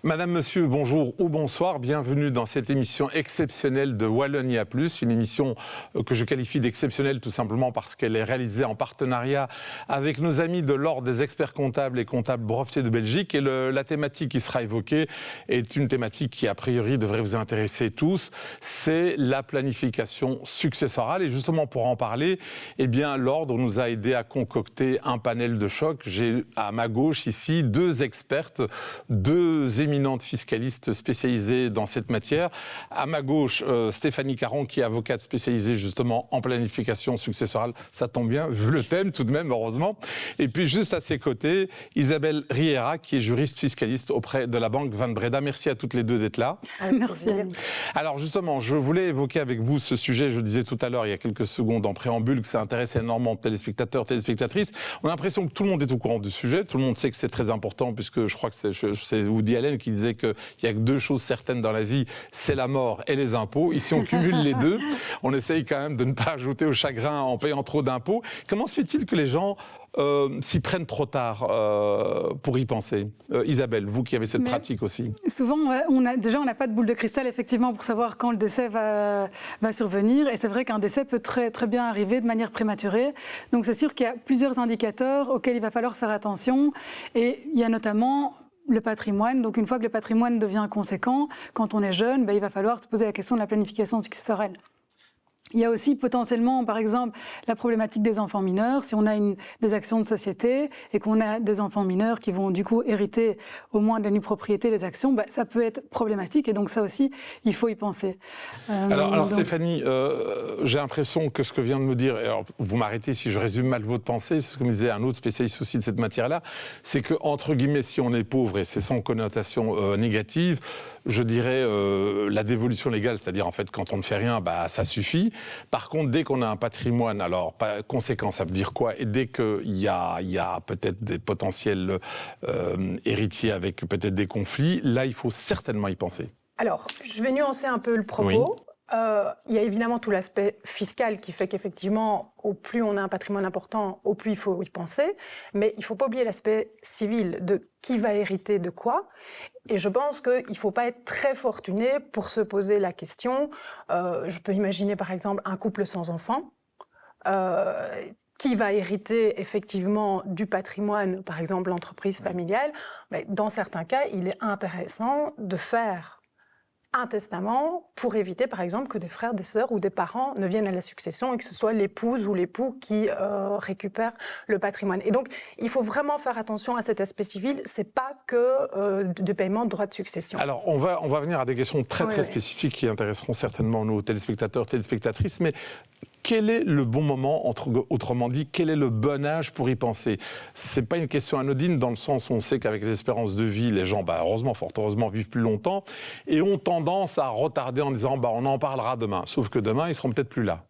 Madame, monsieur, bonjour ou bonsoir, bienvenue dans cette émission exceptionnelle de Wallonia Plus, une émission que je qualifie d'exceptionnelle tout simplement parce qu'elle est réalisée en partenariat avec nos amis de l'Ordre des experts comptables et comptables brevetiers de Belgique. Et la thématique qui sera évoquée est une thématique qui a priori devrait vous intéresser tous, c'est la planification successorale. Et justement pour en parler, eh bien l'Ordre nous a aidé à concocter un panel de choc. J'ai à ma gauche ici deux expertes, deux éminentes fiscalistes spécialisées dans cette matière. À ma gauche, Stéphanie Caron, qui est avocate spécialisée justement en planification successorale. Ça tombe bien, vu le thème tout de même, heureusement. Et puis juste à ses côtés, Isabelle Riera, qui est juriste fiscaliste auprès de la Banque Van Breda. Merci à toutes les deux d'être là. Merci. Alors justement, je voulais évoquer avec vous ce sujet. Je disais tout à l'heure, il y a quelques secondes en préambule, que ça intéresse énormément de téléspectateurs, téléspectatrices. On a l'impression que tout le monde est au courant du sujet. Tout le monde sait que c'est très important, puisque je crois que c'est Woody Allen qui disait qu'il n'y a que deux choses certaines dans la vie, c'est la mort et les impôts. Ici, on cumule les deux. On essaye quand même de ne pas ajouter au chagrin en payant trop d'impôts. Comment se fait-il que les gens s'y prennent trop tard pour y penser? Isabelle, vous qui avez cette pratique aussi. Souvent, on n'a pas de boule de cristal, effectivement, pour savoir quand le décès va survenir. Et c'est vrai qu'un décès peut très, très bien arriver de manière prématurée. Donc, c'est sûr qu'il y a plusieurs indicateurs auxquels il va falloir faire attention. Et il y a notamment le patrimoine. Donc, une fois que le patrimoine devient conséquent, quand on est jeune, il va falloir se poser la question de la planification successorale. Il y a aussi potentiellement, par exemple, la problématique des enfants mineurs. Si on a des actions de société et qu'on a des enfants mineurs qui vont du coup hériter au moins de la nue propriété des actions, ça peut être problématique et donc ça aussi, il faut y penser. Alors Stéphanie, j'ai l'impression que ce que vient de me dire, alors vous m'arrêtez si je résume mal votre pensée, c'est ce que me disait un autre spécialiste aussi de cette matière-là, c'est que entre guillemets, si on est pauvre, et c'est sans connotation négative, je dirais la dévolution légale, c'est-à-dire en fait quand on ne fait rien, ça suffit. Par contre, dès qu'on a un patrimoine, alors conséquent, ça veut dire quoi? Et dès qu'il y a peut-être des potentiels héritiers avec peut-être des conflits, là, il faut certainement y penser. Alors, je vais nuancer un peu le propos. Oui. Il y a évidemment tout l'aspect fiscal qui fait qu'effectivement, au plus on a un patrimoine important, au plus il faut y penser. Mais il ne faut pas oublier l'aspect civil de qui va hériter de quoi. Et je pense qu'il ne faut pas être très fortuné pour se poser la question. Je peux imaginer par exemple un couple sans enfants. Qui va hériter effectivement du patrimoine, par exemple l'entreprise familiale. Mais dans certains cas, il est intéressant de faire un testament pour éviter, par exemple, que des frères, des sœurs ou des parents ne viennent à la succession et que ce soit l'épouse ou l'époux qui récupère le patrimoine. Et donc, il faut vraiment faire attention à cet aspect civil. C'est pas que de paiement de droits de succession. Alors, on va venir à des questions très spécifiques qui intéresseront certainement nos téléspectateurs, téléspectatrices, mais quel est le bon moment, autrement dit, quel est le bon âge pour y penser? C'est pas une question anodine dans le sens où on sait qu'avec les espérances de vie, les gens, heureusement, fort heureusement, vivent plus longtemps et ont tendance à retarder en disant on en parlera demain. Sauf que demain, ils seront peut-être plus là.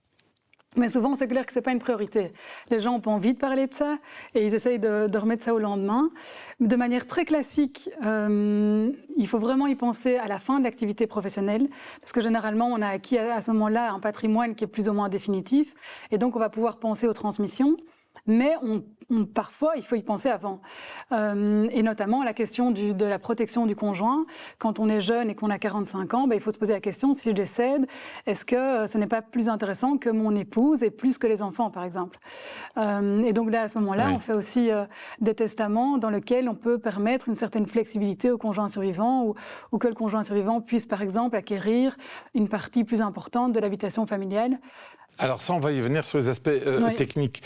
Mais souvent, c'est clair que ce n'est pas une priorité. Les gens n'ont pas envie de parler de ça et ils essayent de remettre ça au lendemain. De manière très classique, il faut vraiment y penser à la fin de l'activité professionnelle parce que généralement, on a acquis à ce moment-là un patrimoine qui est plus ou moins définitif et donc on va pouvoir penser aux transmissions. Mais parfois, il faut y penser avant. Et notamment, la question de la protection du conjoint. Quand on est jeune et qu'on a 45 ans, il faut se poser la question, si je décède, est-ce que ce n'est pas plus intéressant que mon épouse et plus que les enfants, par exemple? Et donc là, à ce moment-là, on fait aussi des testaments dans lesquels on peut permettre une certaine flexibilité au conjoint survivant ou que le conjoint survivant puisse, par exemple, acquérir une partie plus importante de l'habitation familiale. Alors ça, on va y venir sur les aspects techniques.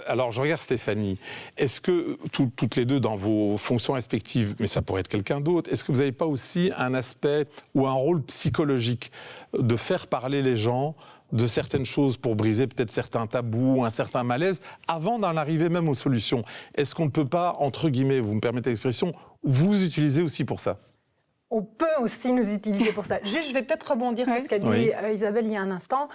Alors je regarde Stéphanie. Est-ce que, toutes les deux dans vos fonctions respectives, mais ça pourrait être quelqu'un d'autre, est-ce que vous n'avez pas aussi un aspect ou un rôle psychologique de faire parler les gens de certaines choses pour briser peut-être certains tabous, un certain malaise, avant d'en arriver même aux solutions? Est-ce qu'on ne peut pas, entre guillemets, vous me permettez l'expression, vous utiliser aussi pour ça? On peut aussi nous utiliser pour ça. Juste, je vais peut-être rebondir sur ce qu'a dit Isabelle il y a un instant.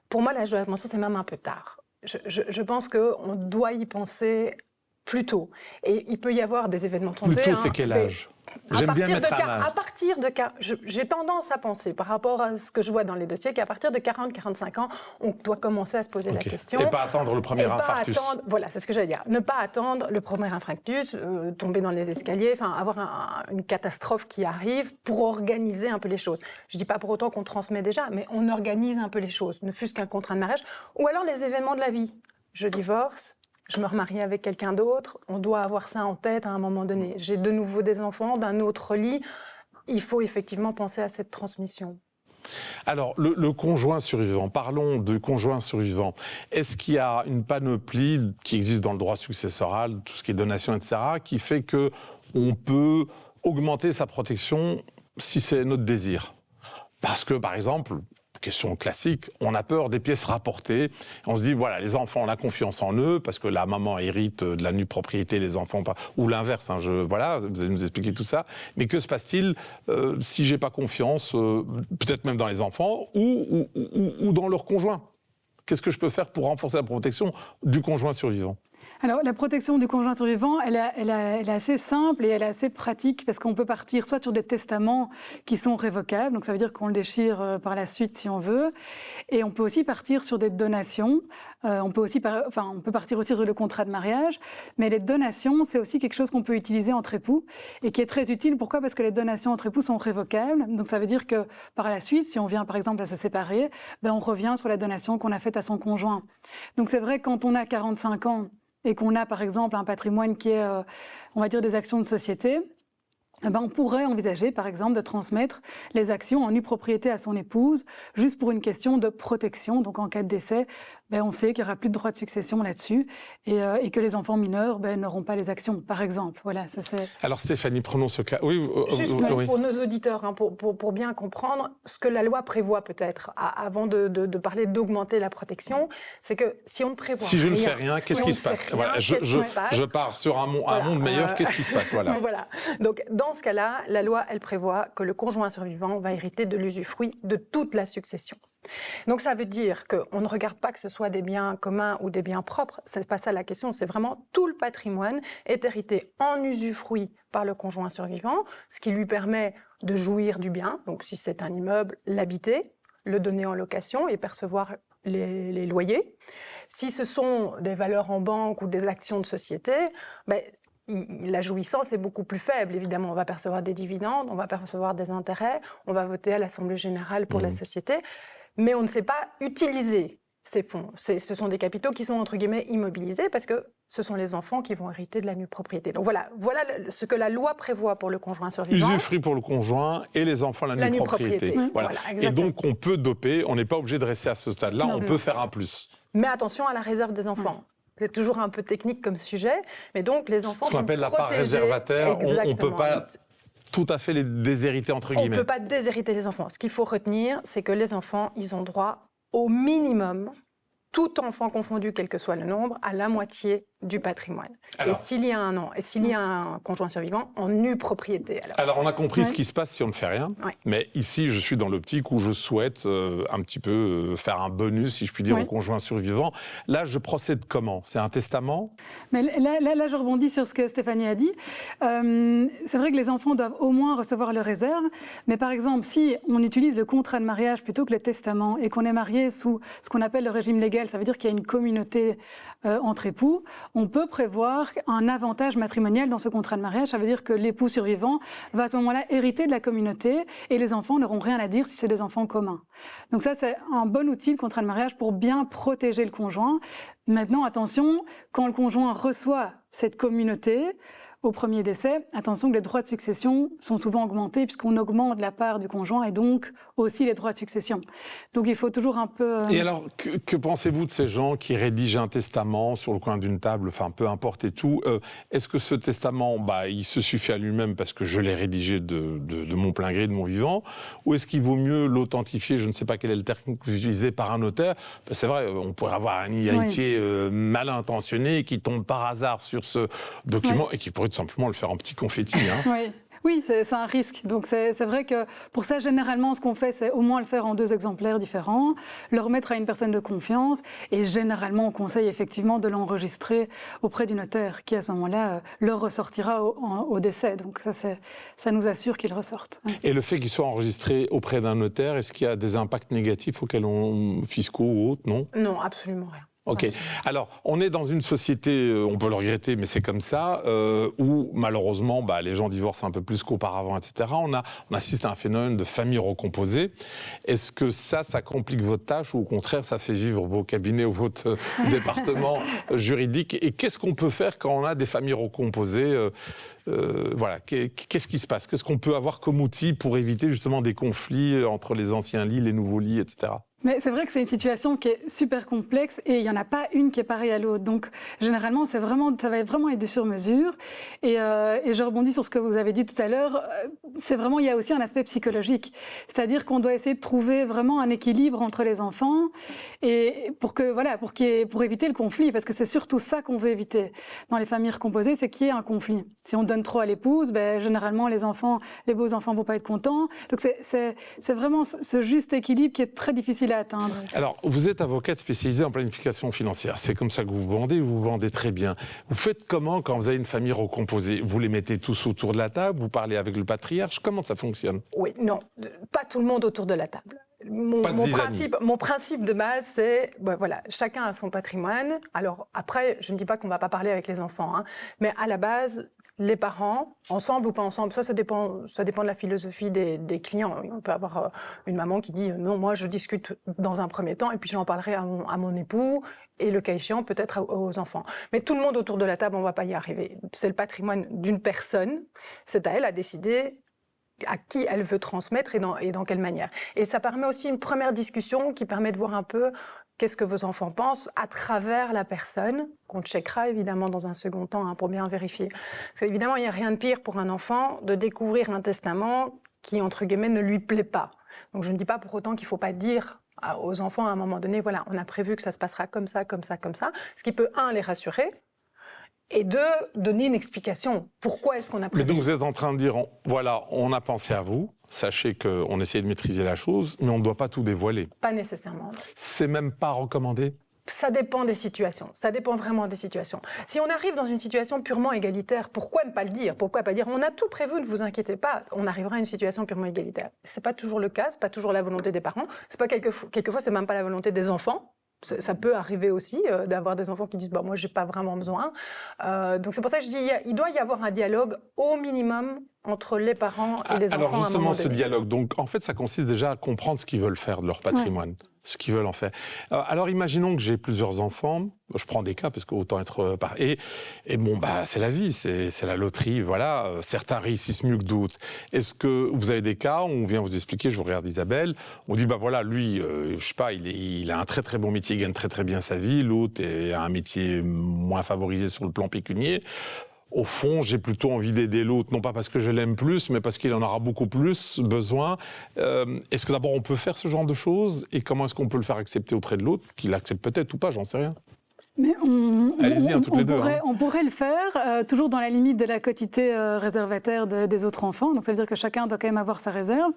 Pour moi, l'âge de la pension, c'est même un peu tard. Je pense qu'on doit y penser plus tôt. Et il peut y avoir des événements de santé. Plus tôt, c'est quel âge? J'aime bien mettre un âge. À partir de j'ai tendance à penser, par rapport à ce que je vois dans les dossiers, qu'à partir de 40-45 ans, on doit commencer à se poser la question. Et pas attendre le premier infarctus. Voilà, c'est ce que j'allais dire. Ne pas attendre le premier infarctus, tomber dans les escaliers, enfin avoir une catastrophe qui arrive pour organiser un peu les choses. Je ne dis pas pour autant qu'on transmet déjà, mais on organise un peu les choses, ne fût-ce qu'un contrat de mariage, ou alors les événements de la vie. Je divorce. Je me remarie avec quelqu'un d'autre, on doit avoir ça en tête à un moment donné. J'ai de nouveau des enfants d'un autre lit. Il faut effectivement penser à cette transmission. Alors, le conjoint survivant, parlons de conjoint survivant. Est-ce qu'il y a une panoplie qui existe dans le droit successoral, tout ce qui est donation, etc., qui fait qu'on peut augmenter sa protection si c'est notre désir? Parce que, par exemple, question classique, on a peur des pièces rapportées. On se dit, voilà, les enfants, on a confiance en eux, parce que la maman hérite de la nue propriété, les enfants pas. Ou l'inverse, hein, voilà, vous allez nous expliquer tout ça. Mais que se passe-t-il si j'ai pas confiance, peut-être même dans les enfants, ou dans leur conjoint? Qu'est-ce que je peux faire pour renforcer la protection du conjoint survivant? Alors, la protection du conjoint survivant, elle est assez simple et elle est assez pratique parce qu'on peut partir soit sur des testaments qui sont révocables, donc ça veut dire qu'on le déchire par la suite si on veut, et on peut aussi partir sur des donations, on peut partir aussi sur le contrat de mariage, mais les donations, c'est aussi quelque chose qu'on peut utiliser entre époux et qui est très utile. Pourquoi? Parce que les donations entre époux sont révocables, donc ça veut dire que par la suite, si on vient par exemple à se séparer, on revient sur la donation qu'on a faite à son conjoint. Donc c'est vrai que quand on a 45 ans, et qu'on a par exemple un patrimoine qui est, on va dire, des actions de société, on pourrait envisager par exemple de transmettre les actions en nue propriété à son épouse, juste pour une question de protection. Donc en cas de décès, on sait qu'il n'y aura plus de droit de succession là-dessus et que les enfants mineurs n'auront pas les actions, par exemple. Voilà, ça c'est... Alors Stéphanie, prenons ce cas. Oui, juste pour nos auditeurs, hein, pour bien comprendre ce que la loi prévoit peut-être, avant de parler d'augmenter la protection, c'est que si on ne prévoit rien... Si je ne fais rien, qu'est-ce qui se passe? Voilà, je pars sur un monde meilleur, qu'est-ce qui se passe? Voilà. Voilà. Donc dans ce cas-là, la loi, elle prévoit que le conjoint survivant va hériter de l'usufruit de toute la succession. Donc ça veut dire qu'on ne regarde pas que ce soit des biens communs ou des biens propres, c'est pas ça la question, c'est vraiment tout le patrimoine est hérité en usufruit par le conjoint survivant, ce qui lui permet de jouir du bien, donc si c'est un immeuble, l'habiter, le donner en location et percevoir les loyers. Si ce sont des valeurs en banque ou des actions de société, la jouissance est beaucoup plus faible, évidemment. On va percevoir des dividendes, on va percevoir des intérêts, on va voter à l'Assemblée générale pour la société, mais on ne sait pas utiliser ces fonds. Ce sont des capitaux qui sont, entre guillemets, immobilisés parce que ce sont les enfants qui vont hériter de la nue propriété. Donc voilà ce que la loi prévoit pour le conjoint survivant. Usufruit pour le conjoint et les enfants la nue propriété. Voilà. Et donc on peut doper, on n'est pas obligé de rester à ce stade-là, on peut faire un plus. Mais attention à la réserve des enfants. C'est toujours un peu technique comme sujet, mais donc les enfants sont protégés. Ce qu'on appelle la part réservataire, on ne peut pas tout à fait les déshériter, entre guillemets. On ne peut pas déshériter les enfants. Ce qu'il faut retenir, c'est que les enfants, ils ont droit au minimum, tout enfant confondu, quel que soit le nombre, à la moitié du patrimoine. Alors, et s'il y a un conjoint survivant, en nue propriété. Alors on a compris ce qui se passe si on ne fait rien, mais ici je suis dans l'optique où je souhaite un petit peu faire un bonus, si je puis dire, au conjoint survivant. Là, je procède comment? C'est un testament? Mais là, je rebondis sur ce que Stéphanie a dit. C'est vrai que les enfants doivent au moins recevoir leur réserve, mais par exemple, si on utilise le contrat de mariage plutôt que le testament et qu'on est marié sous ce qu'on appelle le régime légal, ça veut dire qu'il y a une communauté entre époux, on peut prévoir un avantage matrimonial dans ce contrat de mariage. Ça veut dire que l'époux survivant va à ce moment-là hériter de la communauté et les enfants n'auront rien à dire si c'est des enfants communs. Donc ça, c'est un bon outil, le contrat de mariage, pour bien protéger le conjoint. Maintenant, attention, quand le conjoint reçoit cette communauté, au premier décès, attention que les droits de succession sont souvent augmentés puisqu'on augmente la part du conjoint et donc aussi les droits de succession. Donc il faut toujours un peu... Et alors, que pensez-vous de ces gens qui rédigent un testament sur le coin d'une table, enfin peu importe et tout, est-ce que ce testament, il se suffit à lui-même parce que je l'ai rédigé de mon plein gré, de mon vivant, ou est-ce qu'il vaut mieux l'authentifier, je ne sais pas quel est le terme que vous utilisez, par un notaire? C'est vrai, on pourrait avoir un héritier mal intentionné qui tombe par hasard sur ce document et qui pourrait tout simplement le faire en petit confetti. Oui. Oui, c'est un risque. Donc c'est vrai que pour ça, généralement, ce qu'on fait, c'est au moins le faire en 2 exemplaires différents, le remettre à une personne de confiance, et généralement, on conseille effectivement de l'enregistrer auprès du notaire, qui à ce moment-là le ressortira au décès. Donc ça nous assure qu'il ressorte. Et le fait qu'il soit enregistré auprès d'un notaire, est-ce qu'il y a des impacts négatifs fiscaux ou autres, non? Non, absolument rien. Ok. Alors, on est dans une société, on peut le regretter, mais c'est comme ça, où malheureusement, les gens divorcent un peu plus qu'auparavant, etc. On assiste à un phénomène de famille recomposée. Est-ce que ça complique votre tâche ou au contraire, ça fait vivre vos cabinets ou votre département juridique? Et qu'est-ce qu'on peut faire quand on a des familles recomposées? Voilà, qu'est-ce qui se passe? Qu'est-ce qu'on peut avoir comme outil pour éviter justement des conflits entre les anciens lits, les nouveaux lits, etc.? Mais c'est vrai que c'est une situation qui est super complexe et il n'y en a pas une qui est pareille à l'autre. Donc, généralement, ça va vraiment être du sur-mesure. Et je rebondis sur ce que vous avez dit tout à l'heure. Il y a aussi un aspect psychologique. C'est-à-dire qu'on doit essayer de trouver vraiment un équilibre entre les enfants et pour éviter le conflit. Parce que c'est surtout ça qu'on veut éviter dans les familles recomposées, c'est qu'il y ait un conflit. Si on donne trop à l'épouse, généralement, les beaux enfants ne vont pas être contents. Donc, c'est vraiment ce juste équilibre qui est très difficile à atteindre. Alors, vous êtes avocate spécialisée en planification financière. C'est comme ça que vous vous vendez très bien. Vous faites comment quand vous avez une famille recomposée? Vous les mettez tous autour de la table? Vous parlez avec le patriarche? Comment ça fonctionne? Oui, non, pas tout le monde autour de la table. Mon principe de base, c'est, chacun a son patrimoine. Alors après, je ne dis pas qu'on ne va pas parler avec les enfants, mais à la base, les parents, ensemble ou pas ensemble, ça dépend de la philosophie des clients. On peut avoir une maman qui dit « Non, moi je discute dans un premier temps et puis j'en parlerai à mon époux et le cas échéant peut-être aux enfants. » Mais tout le monde autour de la table, on ne va pas y arriver. C'est le patrimoine d'une personne, c'est à elle à décider à qui elle veut transmettre et dans quelle manière. Et ça permet aussi une première discussion qui permet de voir un peu qu'est-ce que vos enfants pensent à travers la personne, qu'on checkera évidemment dans un second temps pour bien vérifier. Parce qu'évidemment, il n'y a rien de pire pour un enfant de découvrir un testament qui, entre guillemets, ne lui plaît pas. Donc je ne dis pas pour autant qu'il ne faut pas dire aux enfants à un moment donné, voilà, on a prévu que ça se passera comme ça, comme ça, comme ça, ce qui peut, les rassurer, et 2, donner une explication. Pourquoi est-ce qu'on a prévu? Mais donc vous êtes en train de dire, voilà, on a pensé à vous, sachez qu'on essaie de maîtriser la chose, mais on ne doit pas tout dévoiler. Pas nécessairement. C'est même pas recommandé? Ça dépend des situations, ça dépend vraiment des situations. Si on arrive dans une situation purement égalitaire, pourquoi ne pas le dire? Pourquoi pas dire on a tout prévu, ne vous inquiétez pas, on arrivera à une situation purement égalitaire? C'est pas toujours le cas, c'est pas toujours la volonté des parents, c'est pas quelquefois c'est même pas la volonté des enfants. Ça peut arriver aussi d'avoir des enfants qui disent moi j'ai pas vraiment besoin. Donc c'est pour ça que je dis il doit y avoir un dialogue au minimum entre les parents et les enfants. Alors justement ce donné. dialogue, donc en fait ça consiste déjà à comprendre ce qu'ils veulent faire de leur patrimoine. Ouais. Ce qu'ils veulent en faire. Alors imaginons que j'ai plusieurs enfants, je prends des cas parce qu'autant être et c'est la vie, c'est la loterie, voilà. Certains réussissent mieux que d'autres. Est-ce que vous avez des cas où on vient vous expliquer, je vous regarde Isabelle, on dit voilà lui, je sais pas, il a un très très bon métier, il gagne très très bien sa vie, l'autre a un métier moins favorisé sur le plan pécunier. Au fond, j'ai plutôt envie d'aider l'autre, non pas parce que je l'aime plus, mais parce qu'il en aura beaucoup plus besoin. Est-ce que d'abord on peut faire ce genre de choses? Et comment est-ce qu'on peut le faire accepter auprès de l'autre? Qu'il accepte peut-être ou pas, j'en sais rien. Mais Allez-y, toutes les deux. On pourrait le faire, toujours dans la limite de la quotité réservataire des autres enfants. Donc ça veut dire que chacun doit quand même avoir sa réserve.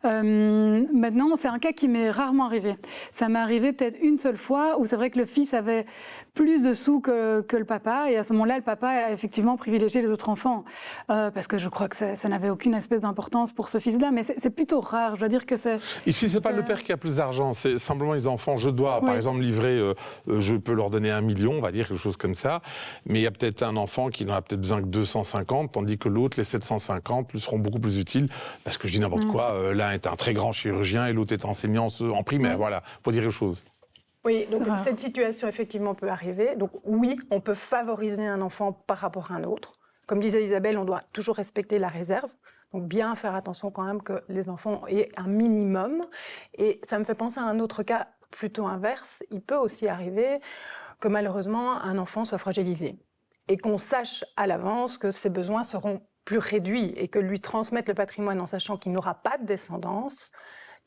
Maintenant, c'est un cas qui m'est rarement arrivé. Ça m'est arrivé peut-être une seule fois où c'est vrai que le fils avait plus de sous que le papa. Et à ce moment-là, le papa a effectivement privilégié les autres enfants. Parce que je crois que ça n'avait aucune espèce d'importance pour ce fils-là. Mais c'est plutôt rare. Je dois dire que c'est... Ici, c'est pas le père qui a plus d'argent. C'est simplement les enfants. Je dois, par exemple, livrer... je peux leur donner 1 million, on va dire, quelque chose comme ça. Mais il y a peut-être un enfant qui n'en a peut-être besoin que 250, tandis que l'autre, les 750, lui seront beaucoup plus utiles. Parce que je dis n'importe quoi. L'un est un très grand chirurgien et l'autre est enseignant en primaire. Voilà, faut dire quelque chose. Oui, donc cette situation, effectivement, peut arriver. Donc oui, on peut favoriser un enfant par rapport à un autre. Comme disait Isabelle, on doit toujours respecter la réserve. Donc bien faire attention quand même que les enfants aient un minimum. Et ça me fait penser à un autre cas plutôt inverse. Il peut aussi arriver que malheureusement, un enfant soit fragilisé. Et qu'on sache à l'avance que ses besoins seront plus réduits et que lui transmettre le patrimoine en sachant qu'il n'aura pas de descendance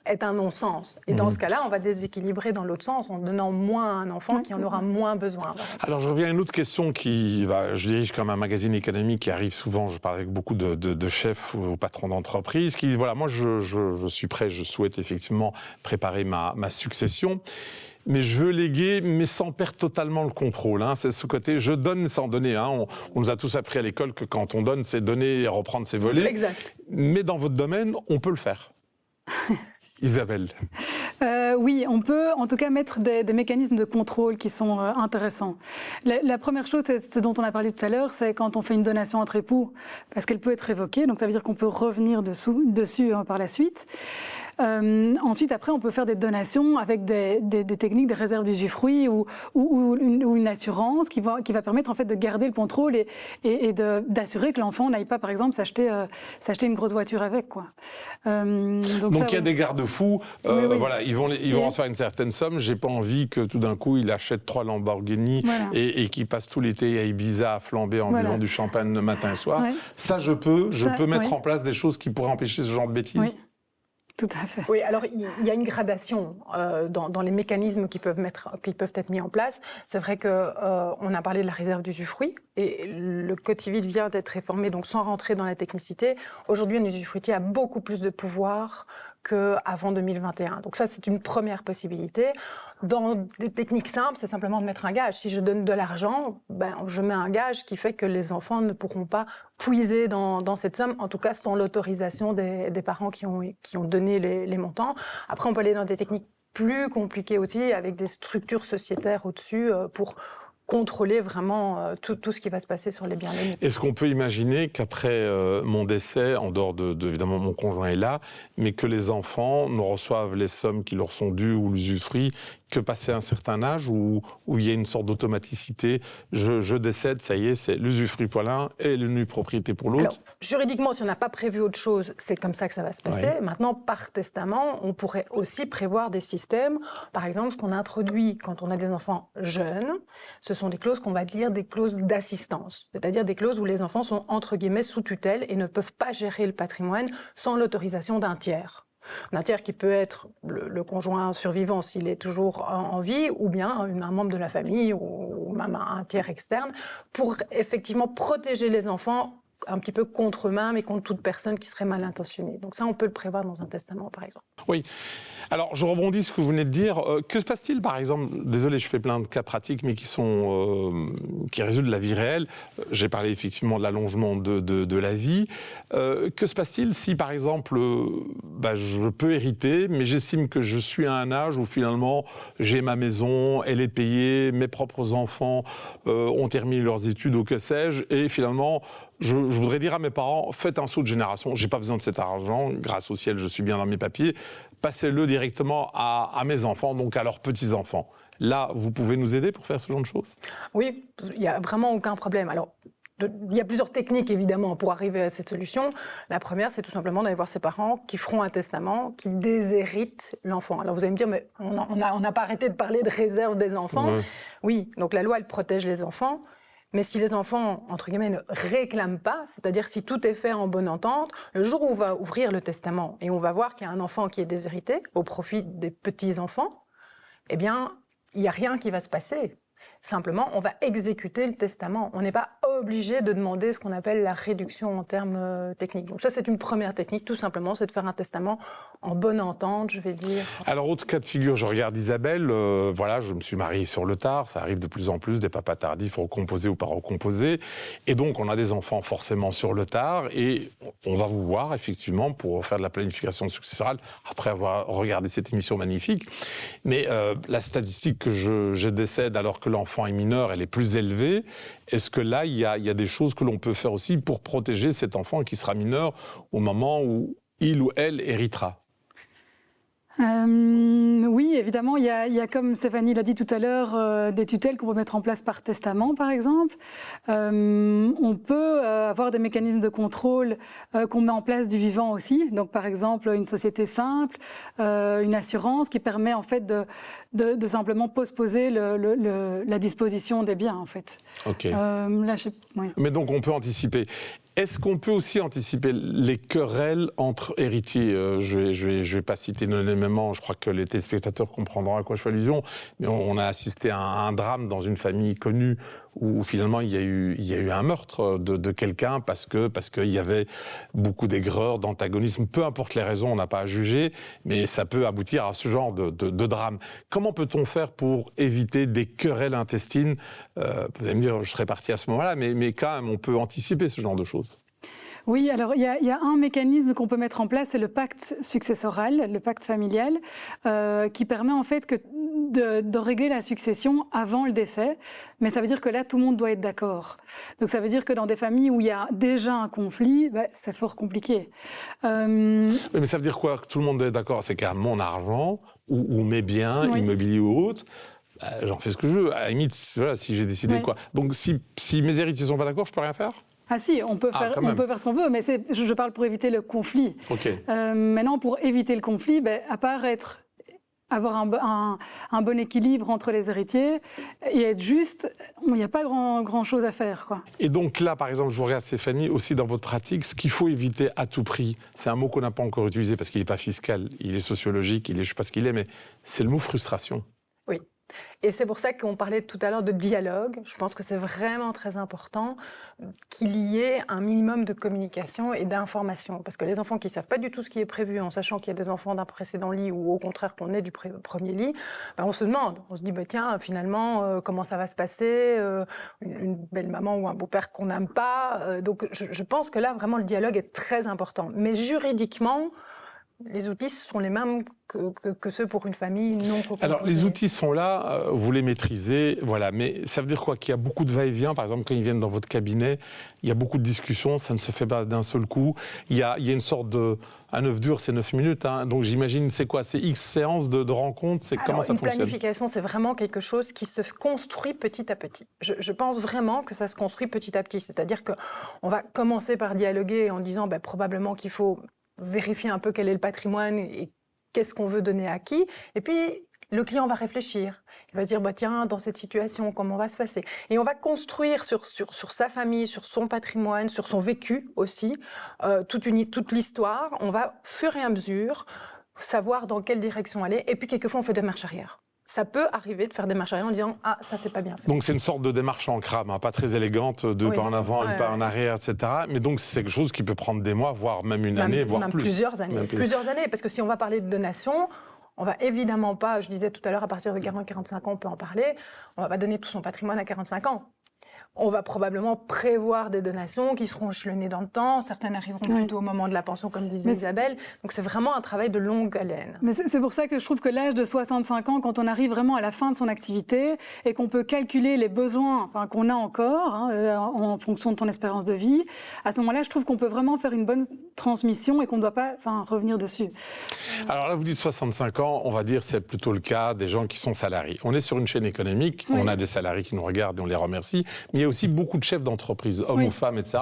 est un non-sens. Et dans ce cas-là, on va déséquilibrer dans l'autre sens en donnant moins à un enfant qui en aura moins besoin. Alors, je reviens à une autre question je dirige comme un magazine économique qui arrive souvent, je parle avec beaucoup de chefs ou patrons d'entreprise qui disent, voilà, moi, je suis prêt, je souhaite effectivement préparer ma succession. Mais je veux léguer, mais sans perdre totalement le contrôle. Hein. C'est ce côté, je donne sans donner. Hein. On nous a tous appris à l'école que quand on donne, c'est donner et reprendre, c'est voler. Exact. Mais dans votre domaine, on peut le faire. Isabelle. Oui, on peut en tout cas mettre des mécanismes de contrôle qui sont intéressants. La première chose, c'est ce dont on a parlé tout à l'heure, c'est quand on fait une donation entre époux, parce qu'elle peut être révoquée, donc ça veut dire qu'on peut revenir dessus par la suite. Ensuite, après, on peut faire des donations avec des techniques de réserve d'usufruit ou une assurance qui va permettre en fait de garder le contrôle et d'assurer que l'enfant n'aille pas, par exemple, s'acheter une grosse voiture avec, quoi. Donc il y a des garde-fous. Oui. Voilà, ils vont recevoir une certaine somme. J'ai pas envie que tout d'un coup il achète 3 Lamborghini et qu'il passe tout l'été à Ibiza à flamber en buvant du champagne le matin et soir. Ça, je peux mettre en place des choses qui pourraient empêcher ce genre de bêtises. Oui. Tout à fait. Oui, alors il y a une gradation dans les mécanismes qui peuvent être mis en place. C'est vrai qu'on a parlé de la réserve d'usufruit et le Code civil vient d'être réformé, donc sans rentrer dans la technicité. Aujourd'hui, un usufruitier a beaucoup plus de pouvoir qu'avant 2021. Donc ça, c'est une première possibilité. Dans des techniques simples, c'est simplement de mettre un gage. Si je donne de l'argent, je mets un gage qui fait que les enfants ne pourront pas puiser dans cette somme, en tout cas sans l'autorisation des parents qui ont donné les montants. Après, on peut aller dans des techniques plus compliquées aussi, avec des structures sociétaires au-dessus pour contrôler vraiment tout ce qui va se passer sur les biens légués. Est-ce qu'on peut imaginer qu'après mon décès, en dehors évidemment mon conjoint est là, mais que les enfants ne reçoivent les sommes qui leur sont dues ou l'usufruit que passé un certain âge où il y a une sorte d'automaticité, je décède, ça y est, c'est l'usufruit pour l'un et le nue propriété pour l'autre? Alors, juridiquement, si on n'a pas prévu autre chose, c'est comme ça que ça va se passer. Ouais. Maintenant, par testament, on pourrait aussi prévoir des systèmes. Par exemple, ce qu'on introduit quand on a des enfants jeunes, ce sont des clauses qu'on va dire des clauses d'assistance, c'est-à-dire des clauses où les enfants sont entre guillemets sous tutelle et ne peuvent pas gérer le patrimoine sans l'autorisation d'un tiers. Un tiers qui peut être le conjoint survivant s'il est toujours en vie, ou bien un membre de la famille, ou même un tiers externe, pour effectivement protéger les enfants un petit peu contre eux-mêmes et contre toute personne qui serait mal intentionnée. Donc ça, on peut le prévoir dans un testament, par exemple. Oui. Alors, je rebondis sur ce que vous venez de dire. Que se passe-t-il, par exemple, désolé, je fais plein de cas pratiques, mais qui résultent de la vie réelle. J'ai parlé effectivement de l'allongement de la vie. Que se passe-t-il si, par exemple, je peux hériter, mais j'estime que je suis à un âge où finalement j'ai ma maison, elle est payée, mes propres enfants ont terminé leurs études ou que sais-je, et finalement je voudrais dire à mes parents, faites un saut de génération, j'ai pas besoin de cet argent, grâce au ciel je suis bien dans mes papiers, passez-le directement à mes enfants, donc à leurs petits-enfants. Là, vous pouvez nous aider pour faire ce genre de choses? Oui, il n'y a vraiment aucun problème. Alors, il y a plusieurs techniques, évidemment, pour arriver à cette solution. La première, c'est tout simplement d'aller voir ses parents qui feront un testament, qui déshéritent l'enfant. Alors, vous allez me dire, mais on n'a pas arrêté de parler de réserve des enfants. Ouais. Oui, donc la loi, elle protège les enfants. Mais si les enfants, entre guillemets, ne réclament pas, c'est-à-dire si tout est fait en bonne entente, le jour où on va ouvrir le testament et on va voir qu'il y a un enfant qui est déshérité au profit des petits-enfants, eh bien, il n'y a rien qui va se passer. Simplement, on va exécuter le testament. On n'est pas obligé de demander ce qu'on appelle la réduction en termes techniques. Donc ça, c'est une première technique, tout simplement, c'est de faire un testament en bonne entente, je vais dire. Alors, autre cas de figure, je regarde Isabelle, voilà, je me suis marié sur le tard, ça arrive de plus en plus, des papas tardifs recomposés ou pas recomposés, et donc on a des enfants forcément sur le tard, et on va vous voir, effectivement, pour faire de la planification successorale, après avoir regardé cette émission magnifique, mais la statistique que je décède alors que l'enfant est mineur, elle est plus élevée. Est-ce que là, il y a des choses que l'on peut faire aussi pour protéger cet enfant qui sera mineur au moment où il ou elle héritera? Oui, évidemment, il y a, comme Stéphanie l'a dit tout à l'heure, des tutelles qu'on peut mettre en place par testament, par exemple. On peut avoir des mécanismes de contrôle qu'on met en place du vivant aussi. Donc, par exemple, une société simple, une assurance qui permet en fait de simplement postposer la disposition des biens, en fait. Ok. Là, oui. Mais donc, on peut anticiper. Est-ce qu'on peut aussi anticiper les querelles entre héritiers? Je vais pas citer nommément, je crois que les téléspectateurs comprendront à quoi je fais allusion, mais on a assisté à un drame dans une famille connue où finalement il y a eu un meurtre de quelqu'un parce qu'il y avait beaucoup d'aigreur, d'antagonisme, peu importe les raisons, on n'a pas à juger, mais ça peut aboutir à ce genre de drame. Comment peut-on faire pour éviter des querelles intestines? Vous allez me dire, je serais parti à ce moment-là, mais quand même, on peut anticiper ce genre de choses. Oui, alors il y a un mécanisme qu'on peut mettre en place, c'est le pacte successoral, le pacte familial, qui permet en fait de régler la succession avant le décès. Mais ça veut dire que là, tout le monde doit être d'accord. Donc ça veut dire que dans des familles où il y a déjà un conflit, c'est fort compliqué. Mais ça veut dire quoi, que tout le monde doit être d'accord? C'est qu'à mon argent, ou mes biens, immobiliers ou autres, j'en fais ce que je veux. À la limite, voilà, si j'ai décidé quoi. Donc si mes héritiers ne sont pas d'accord, je ne peux rien faire? Ah si, on peut faire ce qu'on veut, mais je parle pour éviter le conflit. Okay. Maintenant, pour éviter le conflit, à part avoir un bon équilibre entre les héritiers et être juste, il n'y a pas grand-chose à faire, quoi. Et donc là, par exemple, je vous regarde Stéphanie, aussi dans votre pratique, ce qu'il faut éviter à tout prix, c'est un mot qu'on n'a pas encore utilisé parce qu'il n'est pas fiscal, il est sociologique, je ne sais pas ce qu'il est, mais c'est le mot frustration. Oui. Et c'est pour ça qu'on parlait tout à l'heure de dialogue. Je pense que c'est vraiment très important qu'il y ait un minimum de communication et d'information. Parce que les enfants qui ne savent pas du tout ce qui est prévu, en sachant qu'il y a des enfants d'un précédent lit ou au contraire qu'on est du premier lit, on se demande, on se dit, tiens, finalement, comment ça va se passer, une belle maman ou un beau-père qu'on n'aime pas. Donc je pense que là, vraiment, le dialogue est très important. Mais juridiquement, les outils sont les mêmes que ceux pour une famille non recomposée. Alors, les outils sont là, vous les maîtrisez, voilà. Mais ça veut dire quoi? Qu'il y a beaucoup de va-et-vient. Par exemple, quand ils viennent dans votre cabinet, il y a beaucoup de discussions, ça ne se fait pas d'un seul coup. Il y a une sorte de... Un œuf dur, c'est 9 minutes. Hein. Donc, j'imagine, c'est quoi? C'est X séances de rencontres? Comment ça fonctionne? Une planification, c'est vraiment quelque chose qui se construit petit à petit. Je pense vraiment que ça se construit petit à petit. C'est-à-dire qu'on va commencer par dialoguer en disant probablement qu'il faut vérifier un peu quel est le patrimoine et qu'est-ce qu'on veut donner à qui. Et puis, le client va réfléchir. Il va dire, tiens, dans cette situation, comment va se passer? Et on va construire sur sa famille, sur son patrimoine, sur son vécu aussi, toute l'histoire. On va, fur et à mesure, savoir dans quelle direction aller. Et puis, quelquefois, on fait des marches arrière. Ça peut arriver de faire des marches arrière en disant « Ah, ça, c'est pas bien fait ». Donc, c'est une sorte de démarche en crame, pas très élégante, deux pas en avant, un pas en arrière, etc. Mais donc, c'est quelque chose qui peut prendre des mois, voire même une année, voire plus. Plusieurs années. Plusieurs années, parce que si on va parler de donation, on va évidemment pas, je disais tout à l'heure, à partir de 45 ans, on peut en parler, on va pas donner tout son patrimoine à 45 ans. On va probablement prévoir des donations qui seront échelonnées dans le temps. Certaines arriveront plutôt au moment de la pension, comme disait Isabelle. Donc, c'est vraiment un travail de longue haleine. Mais c'est pour ça que je trouve que l'âge de 65 ans, quand on arrive vraiment à la fin de son activité et qu'on peut calculer les besoins qu'on a encore en fonction de ton espérance de vie, à ce moment-là, je trouve qu'on peut vraiment faire une bonne transmission et qu'on ne doit pas revenir dessus. Alors là, vous dites 65 ans, on va dire c'est plutôt le cas des gens qui sont salariés. On est sur une chaîne économique, on a des salariés qui nous regardent et on les remercie, mais il y a aussi beaucoup de chefs d'entreprise, hommes ou femmes, etc.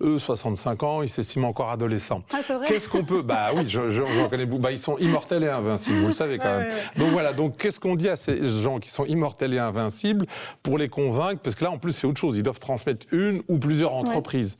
Eux, 65 ans, ils s'estiment encore adolescents. Ah, c'est vrai? Qu'est-ce qu'on peut... oui, j'en connais beaucoup. Ils sont immortels et invincibles, vous le savez quand même. Donc voilà, qu'est-ce qu'on dit à ces gens qui sont immortels et invincibles pour les convaincre? Parce que là, en plus, c'est autre chose. Ils doivent transmettre une ou plusieurs entreprises.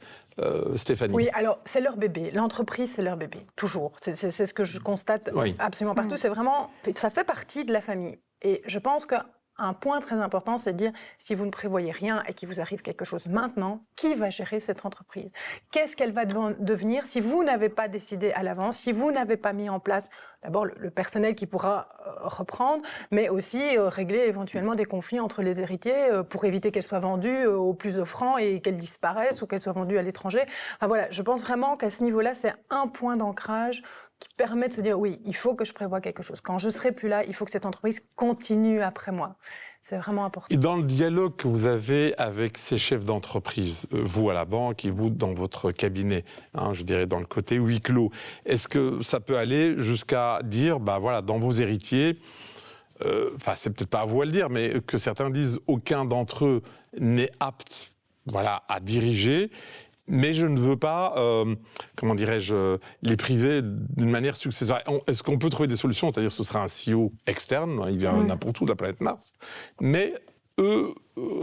Stéphanie. Oui, alors c'est leur bébé. L'entreprise, c'est leur bébé, toujours. C'est ce que je constate absolument partout. C'est vraiment, ça fait partie de la famille. Et je pense qu'un point très important, c'est de dire, si vous ne prévoyez rien et qu'il vous arrive quelque chose maintenant, qui va gérer cette entreprise? Qu'est-ce qu'elle va devenir si vous n'avez pas décidé à l'avance, si vous n'avez pas mis en place d'abord le personnel qui pourra reprendre, mais aussi régler éventuellement des conflits entre les héritiers pour éviter qu'elle soit vendue au plus offrant et qu'elle disparaisse ou qu'elle soit vendue à l'étranger. Enfin, voilà, je pense vraiment qu'à ce niveau-là, c'est un point d'ancrage qui permet de se dire, oui, il faut que je prévoie quelque chose. Quand je ne serai plus là, il faut que cette entreprise continue après moi. C'est vraiment important. Et dans le dialogue que vous avez avec ces chefs d'entreprise, vous à la banque et vous dans votre cabinet, je dirais dans le côté huis clos, est-ce que ça peut aller jusqu'à dire, voilà, dans vos héritiers, c'est peut-être pas à vous à le dire, mais que certains disent aucun d'entre eux n'est apte, à diriger. Mais je ne veux pas, comment dirais-je, les priver d'une manière successoire. Est-ce qu'on peut trouver des solutions? C'est-à-dire que ce serait un CEO externe, il vient n'importe où de la planète Mars. Mais eux,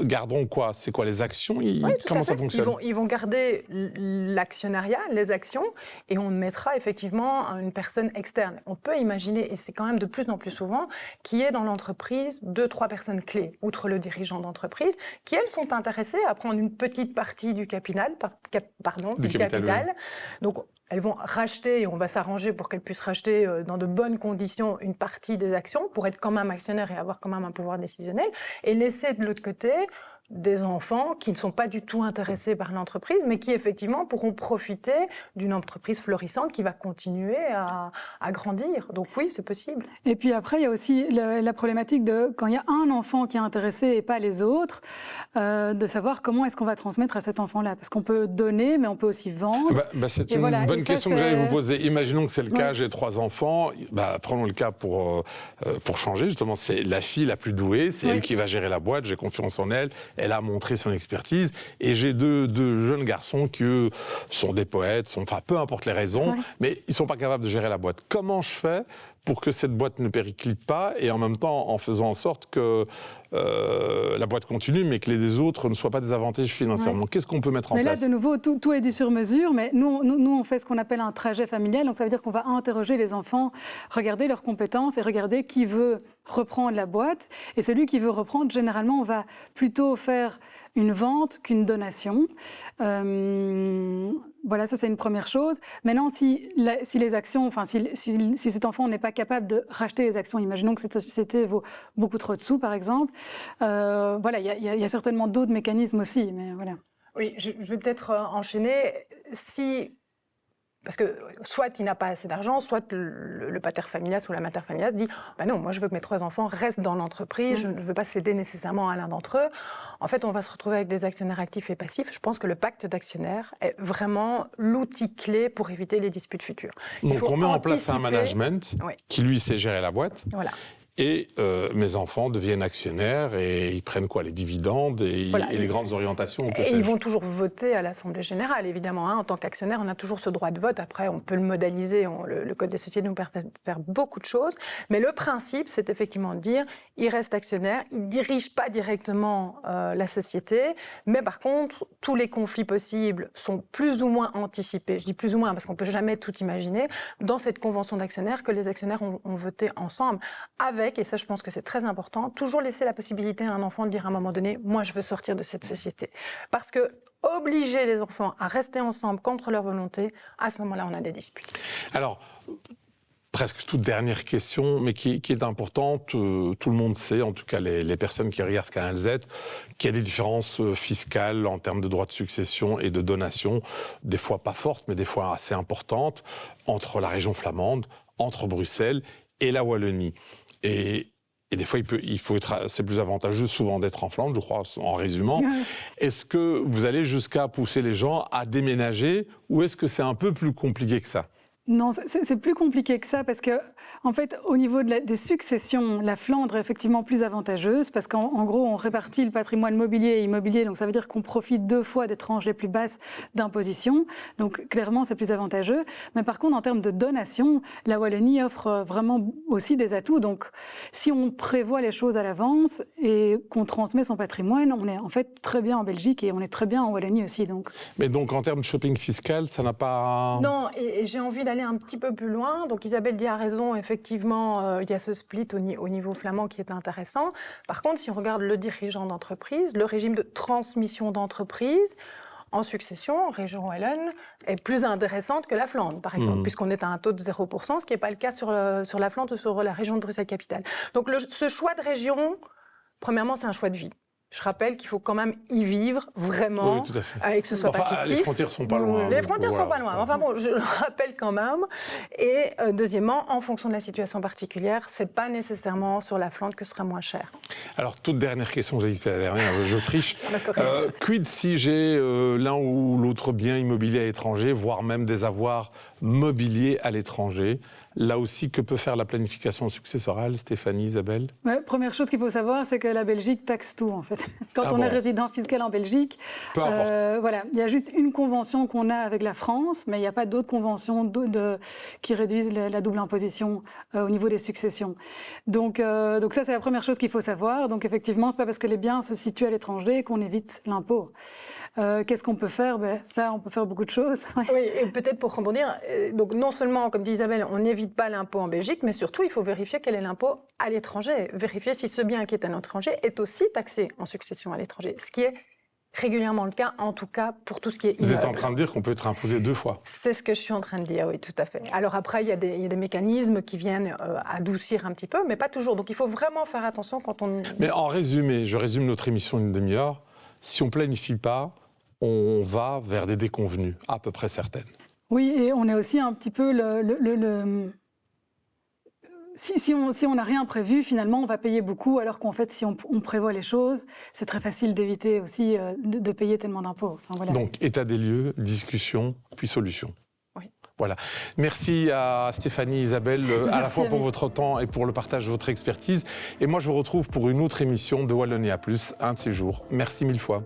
garderont quoi? C'est quoi les actions? Oui, Comment ça fonctionne? Ils vont garder l'actionnariat, les actions, et on mettra effectivement une personne externe. On peut imaginer, et c'est quand même de plus en plus souvent, qu'il y ait dans l'entreprise 2-3 personnes clés, outre le dirigeant d'entreprise, qui elles sont intéressées à prendre une petite partie du capital. Du capital. Oui. Donc elles vont racheter, et on va s'arranger pour qu'elles puissent racheter dans de bonnes conditions une partie des actions pour être quand même actionnaires et avoir quand même un pouvoir décisionnel, et laisser de l'autre côté des enfants qui ne sont pas du tout intéressés par l'entreprise, mais qui effectivement pourront profiter d'une entreprise florissante qui va continuer à grandir. Donc oui, c'est possible. Et puis après, il y a aussi la problématique de quand il y a un enfant qui est intéressé et pas les autres, de savoir comment est-ce qu'on va transmettre à cet enfant-là. Parce qu'on peut donner, mais on peut aussi vendre. C'est une bonne question que j'allais vous poser. Imaginons que c'est le cas, j'ai 3 enfants. Prenons le cas pour changer. Justement, c'est la fille la plus douée, c'est elle qui va gérer la boîte, j'ai confiance en elle. Elle a montré son expertise. Et j'ai deux jeunes garçons qui, eux, sont des poètes, peu importe les raisons, mais ils ne sont pas capables de gérer la boîte. Comment je fais pour que cette boîte ne périclite pas et en même temps en faisant en sorte que la boîte continue, mais que les autres ne soient pas désavantagés financièrement? Qu'est-ce qu'on peut mettre en place? Mais là, de nouveau, tout est du sur-mesure, mais nous, on fait ce qu'on appelle un trajet familial, donc ça veut dire qu'on va interroger les enfants, regarder leurs compétences et regarder qui veut reprendre la boîte. Et celui qui veut reprendre, généralement, on va plutôt faire une vente qu'une donation. Voilà, ça c'est une première chose. Maintenant, si les actions, si cet enfant n'est pas capable de racheter les actions, imaginons que cette société vaut beaucoup trop de sous, par exemple, voilà, il y a certainement d'autres mécanismes aussi, mais voilà. Oui, je vais peut-être enchaîner. Parce que soit il n'a pas assez d'argent, soit le pater familias ou la mater familias dit non, moi je veux que mes 3 enfants restent dans l'entreprise, je ne veux pas céder nécessairement à l'un d'entre eux. En fait, on va se retrouver avec des actionnaires actifs et passifs. Je pense que le pacte d'actionnaires est vraiment l'outil clé pour éviter les disputes futures. Donc on met en place un management qui lui sait gérer la boîte. Voilà. Et mes enfants deviennent actionnaires et ils prennent quoi? Les dividendes et les grandes orientations que et ils vont toujours voter à l'Assemblée générale, évidemment. En tant qu'actionnaire, on a toujours ce droit de vote. Après, on peut le modaliser. Le Code des sociétés nous permet de faire beaucoup de choses. Mais le principe, c'est effectivement de dire, il reste actionnaire, il ne dirige pas directement la société. Mais par contre, tous les conflits possibles sont plus ou moins anticipés. Je dis plus ou moins parce qu'on ne peut jamais tout imaginer. Dans cette convention d'actionnaires que les actionnaires ont voté ensemble avec, et ça je pense que c'est très important, toujours laisser la possibilité à un enfant de dire à un moment donné, moi je veux sortir de cette société. Parce que obliger les enfants à rester ensemble contre leur volonté, à ce moment-là on a des disputes. Alors, presque toute dernière question, mais qui est importante, tout le monde sait, en tout cas les personnes qui regardent Canal Z, qu'il y a des différences fiscales en termes de droits de succession et de donation, des fois pas fortes, mais des fois assez importantes, entre la région flamande, entre Bruxelles et la Wallonie. Et des fois, c'est plus avantageux souvent d'être en Flandre, je crois, en résumant. Est-ce que vous allez jusqu'à pousser les gens à déménager ou est-ce que c'est un peu plus compliqué que ça? Non, c'est plus compliqué que ça parce que, en fait, au niveau des successions, la Flandre est effectivement plus avantageuse parce qu'en gros, on répartit le patrimoine mobilier et immobilier, donc ça veut dire qu'on profite 2 fois des tranches les plus basses d'imposition. Donc, clairement, c'est plus avantageux. Mais par contre, en termes de donation, la Wallonie offre vraiment aussi des atouts. Donc, si on prévoit les choses à l'avance et qu'on transmet son patrimoine, on est en fait très bien en Belgique et on est très bien en Wallonie aussi. Donc. Mais donc, en termes de shopping fiscal, ça n'a pas... Non, et j'ai envie d'aller un petit peu plus loin. Donc Isabelle dit a raison, effectivement, il y a ce split au niveau flamand qui est intéressant. Par contre, si on regarde le dirigeant d'entreprise, le régime de transmission d'entreprise, en succession, région Wallonne est plus intéressante que la Flandre, par exemple, puisqu'on est à un taux de 0%, ce qui n'est pas le cas sur la Flandre ou sur la région de Bruxelles-Capitale. Donc ce choix de région, premièrement, c'est un choix de vie. Je rappelle qu'il faut quand même y vivre vraiment, tout à fait. Et que ce soit pas fictif. Les frontières sont pas loin. Les frontières sont pas loin. Enfin bon, je le rappelle quand même. Et deuxièmement, en fonction de la situation particulière, c'est pas nécessairement sur la Flandre que ce sera moins cher. Alors, toute dernière question, j'ai dit que c'était la dernière, je triche. Quid si j'ai l'un ou l'autre bien immobilier à l'étranger, voire même des avoirs mobiliers à l'étranger? Là aussi, que peut faire la planification successorale, Stéphanie, Isabelle? Première chose qu'il faut savoir, c'est que la Belgique taxe tout, en fait. quand Ah on bon. est résident fiscal en Belgique. Peu importe. Voilà, il y a juste une convention qu'on a avec la France, mais il n'y a pas d'autres conventions qui réduisent la double imposition au niveau des successions. Donc ça, c'est la première chose qu'il faut savoir. Donc effectivement, c'est pas parce que les biens se situent à l'étranger qu'on évite l'impôt. Qu'est-ce qu'on peut faire? Ça, on peut faire beaucoup de choses. Oui, et peut-être pour rebondir, donc non seulement, comme dit Isabelle, on n'évite pas l'impôt en Belgique, mais surtout, il faut vérifier quel est l'impôt à l'étranger. Vérifier si ce bien qui est à l'étranger est aussi taxé en succession à l'étranger, ce qui est régulièrement le cas, en tout cas pour tout ce qui est Vous êtes en immeuble. train de dire qu'on peut être imposé 2 fois. C'est ce que je suis en train de dire, oui, tout à fait. Alors après, il y a des mécanismes qui viennent adoucir un petit peu, mais pas toujours. Donc il faut vraiment faire attention quand on... Mais en résumé, je résume notre émission d'une demi-heure. Si on ne planifie pas, on va vers des déconvenues, à peu près certaines. Oui, et on est aussi un petit peu si on n'a rien prévu, finalement, on va payer beaucoup, alors qu'en fait, si on prévoit les choses, c'est très facile d'éviter aussi de payer tellement d'impôts. Enfin, voilà. Donc, état des lieux, discussion, puis solution. Oui. Voilà. Merci à Stéphanie, Isabelle, à la Merci fois à pour vous. votre temps et pour le partage de votre expertise. Et moi, je vous retrouve pour une autre émission de Wallonia Plus, un de ces jours. Merci 1000 fois.